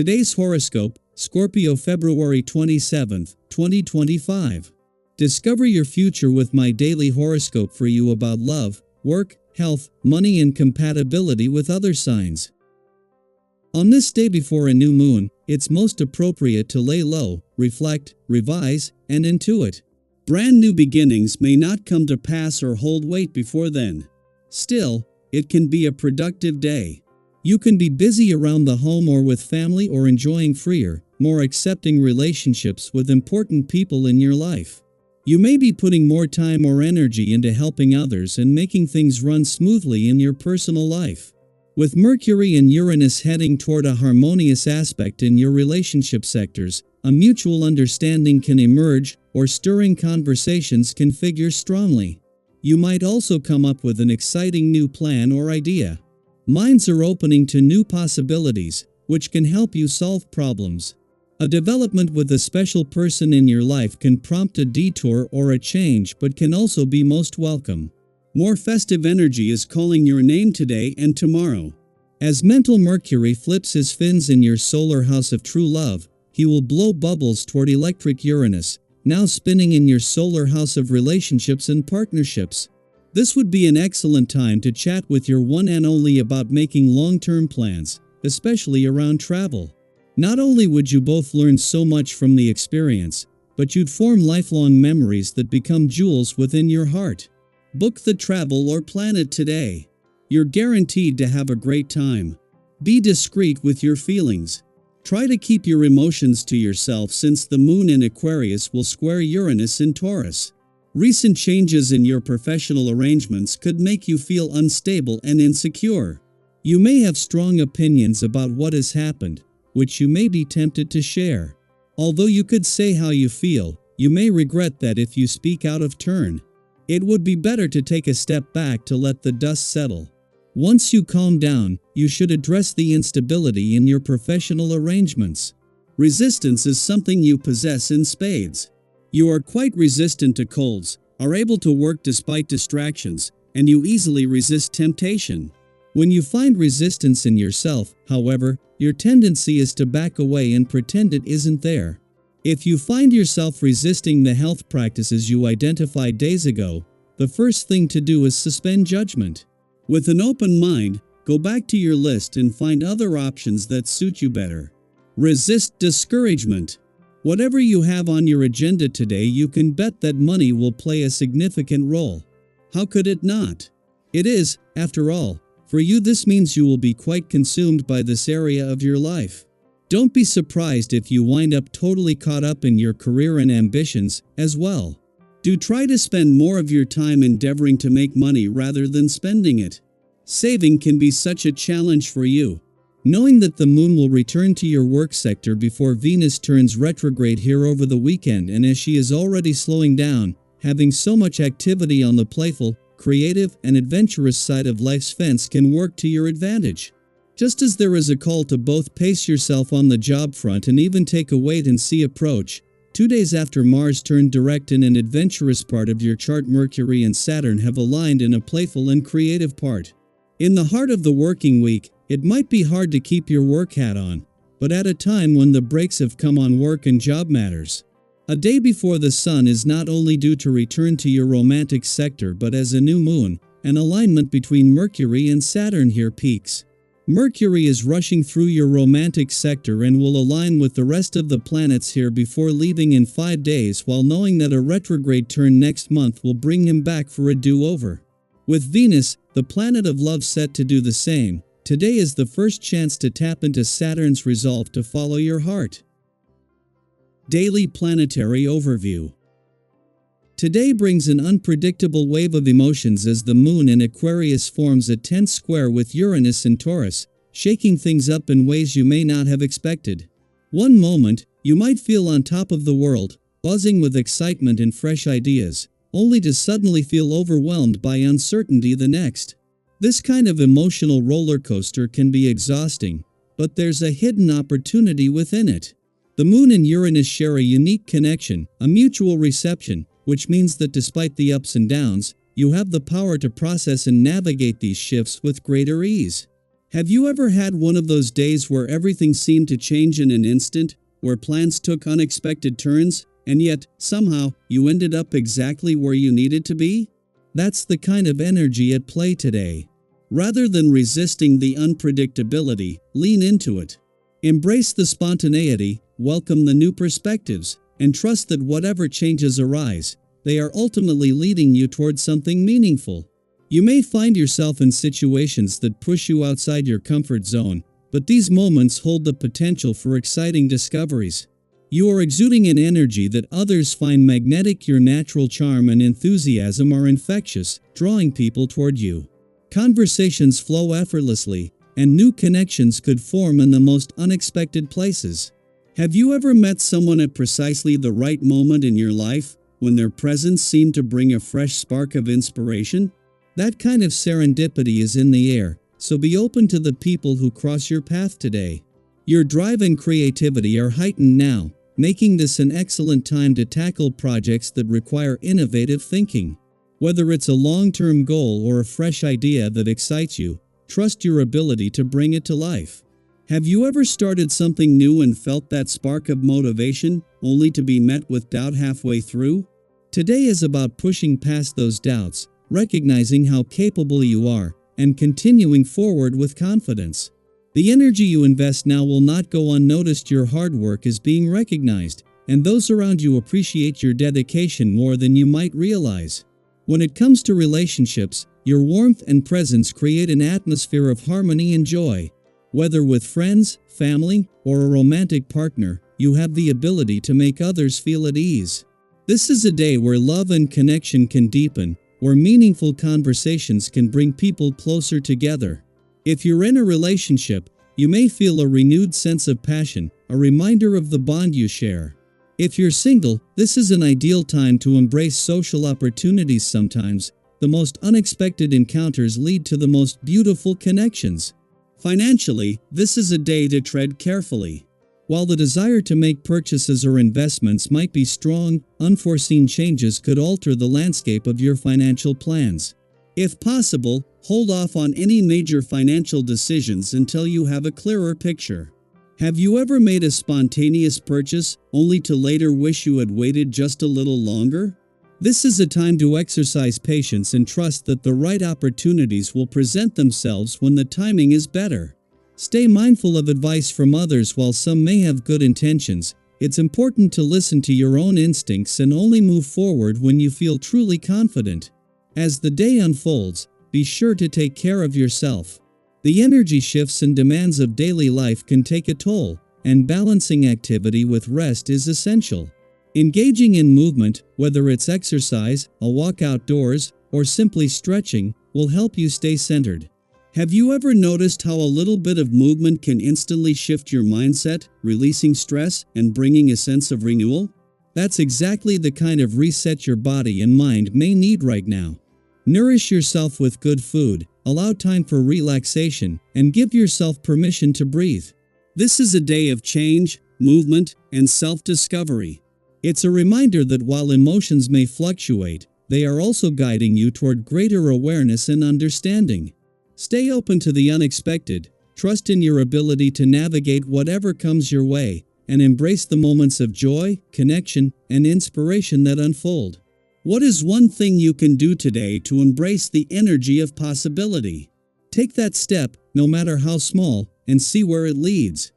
Today's horoscope, Scorpio February 27th, 2025. Discover your future with my daily horoscope for you about love, work, health, money and compatibility with other signs. On this day before a new moon, it's most appropriate to lay low, reflect, revise, and intuit. Brand new beginnings may not come to pass or hold weight before then. Still, it can be a productive day. You can be busy around the home or with family or enjoying freer, more accepting relationships with important people in your life. You may be putting more time or energy into helping others and making things run smoothly in your personal life. With Mercury and Uranus heading toward a harmonious aspect in your relationship sectors, a mutual understanding can emerge, or stirring conversations can figure strongly. You might also come up with an exciting new plan or idea. Minds are opening to new possibilities, which can help you solve problems. A development with a special person in your life can prompt a detour or a change but can also be most welcome. More festive energy is calling your name today and tomorrow. As mental Mercury flips his fins in your solar house of true love, he will blow bubbles toward electric Uranus, now spinning in your solar house of relationships and partnerships. This would be an excellent time to chat with your one and only about making long-term plans, especially around travel. Not only would you both learn so much from the experience, but you'd form lifelong memories that become jewels within your heart. Book the travel or plan it today. You're guaranteed to have a great time. Be discreet with your feelings. Try to keep your emotions to yourself since the moon in Aquarius will square Uranus in Taurus. Recent changes in your professional arrangements could make you feel unstable and insecure. You may have strong opinions about what has happened, which you may be tempted to share. Although you could say how you feel, you may regret that if you speak out of turn. It would be better to take a step back to let the dust settle. Once you calm down, you should address the instability in your professional arrangements. Resistance is something you possess in spades. You are quite resistant to colds, are able to work despite distractions, and you easily resist temptation. When you find resistance in yourself, however, your tendency is to back away and pretend it isn't there. If you find yourself resisting the health practices you identified days ago, the first thing to do is suspend judgment. With an open mind, go back to your list and find other options that suit you better. Resist discouragement. Whatever you have on your agenda today, you can bet that money will play a significant role. How could it not? It is, after all. For you, this means you will be quite consumed by this area of your life. Don't be surprised if you wind up totally caught up in your career and ambitions as well. Do try to spend more of your time endeavoring to make money rather than spending it. Saving can be such a challenge for you. Knowing that the moon will return to your work sector before Venus turns retrograde here over the weekend, and as she is already slowing down, having so much activity on the playful, creative, and adventurous side of life's fence can work to your advantage. Just as there is a call to both pace yourself on the job front and even take a wait-and-see approach, 2 days after Mars turned direct in an adventurous part of your chart, Mercury and Saturn have aligned in a playful and creative part. In the heart of the working week, it might be hard to keep your work hat on, but at a time when the brakes have come on work and job matters. A day before the sun is not only due to return to your romantic sector, but as a new moon, an alignment between Mercury and Saturn here peaks. Mercury is rushing through your romantic sector and will align with the rest of the planets here before leaving in 5 days, while knowing that a retrograde turn next month will bring him back for a do-over. With Venus, the planet of love, set to do the same, today is the first chance to tap into Saturn's resolve to follow your heart. Daily Planetary Overview. Today brings an unpredictable wave of emotions as the moon in Aquarius forms a tense square with Uranus in Taurus, shaking things up in ways you may not have expected. One moment, you might feel on top of the world, buzzing with excitement and fresh ideas, only to suddenly feel overwhelmed by uncertainty the next. This kind of emotional roller coaster can be exhausting, but there's a hidden opportunity within it. The moon and Uranus share a unique connection, a mutual reception, which means that despite the ups and downs, you have the power to process and navigate these shifts with greater ease. Have you ever had one of those days where everything seemed to change in an instant, where plans took unexpected turns, and yet, somehow, you ended up exactly where you needed to be? That's the kind of energy at play today. Rather than resisting the unpredictability, lean into it. Embrace the spontaneity, welcome the new perspectives, and trust that whatever changes arise, they are ultimately leading you towards something meaningful. You may find yourself in situations that push you outside your comfort zone, but these moments hold the potential for exciting discoveries. You are exuding an energy that others find magnetic. Your natural charm and enthusiasm are infectious, drawing people toward you. Conversations flow effortlessly, and new connections could form in the most unexpected places. Have you ever met someone at precisely the right moment in your life, when their presence seemed to bring a fresh spark of inspiration? That kind of serendipity is in the air, so be open to the people who cross your path today. Your drive and creativity are heightened now, making this an excellent time to tackle projects that require innovative thinking. Whether it's a long-term goal or a fresh idea that excites you, trust your ability to bring it to life. Have you ever started something new and felt that spark of motivation, only to be met with doubt halfway through? Today is about pushing past those doubts, recognizing how capable you are, and continuing forward with confidence. The energy you invest now will not go unnoticed. Your hard work is being recognized, and those around you appreciate your dedication more than you might realize. When it comes to relationships, your warmth and presence create an atmosphere of harmony and joy. Whether with friends, family, or a romantic partner, you have the ability to make others feel at ease. This is a day where love and connection can deepen, where meaningful conversations can bring people closer together. If you're in a relationship, you may feel a renewed sense of passion, a reminder of the bond you share. If you're single, this is an ideal time to embrace social opportunities. Sometimes, the most unexpected encounters lead to the most beautiful connections. Financially, this is a day to tread carefully. While the desire to make purchases or investments might be strong, unforeseen changes could alter the landscape of your financial plans. If possible, hold off on any major financial decisions until you have a clearer picture. Have you ever made a spontaneous purchase, only to later wish you had waited just a little longer? This is a time to exercise patience and trust that the right opportunities will present themselves when the timing is better. Stay mindful of advice from others. While some may have good intentions, it's important to listen to your own instincts and only move forward when you feel truly confident. As the day unfolds, be sure to take care of yourself. The energy shifts and demands of daily life can take a toll, and balancing activity with rest is essential. Engaging in movement, whether it's exercise, a walk outdoors, or simply stretching, will help you stay centered. Have you ever noticed how a little bit of movement can instantly shift your mindset, releasing stress and bringing a sense of renewal? That's exactly the kind of reset your body and mind may need right now. Nourish yourself with good food, allow time for relaxation, and give yourself permission to breathe. This is a day of change, movement, and self-discovery. It's a reminder that while emotions may fluctuate, they are also guiding you toward greater awareness and understanding. Stay open to the unexpected, trust in your ability to navigate whatever comes your way, and embrace the moments of joy, connection, and inspiration that unfold. What is one thing you can do today to embrace the energy of possibility? Take that step, no matter how small, and see where it leads.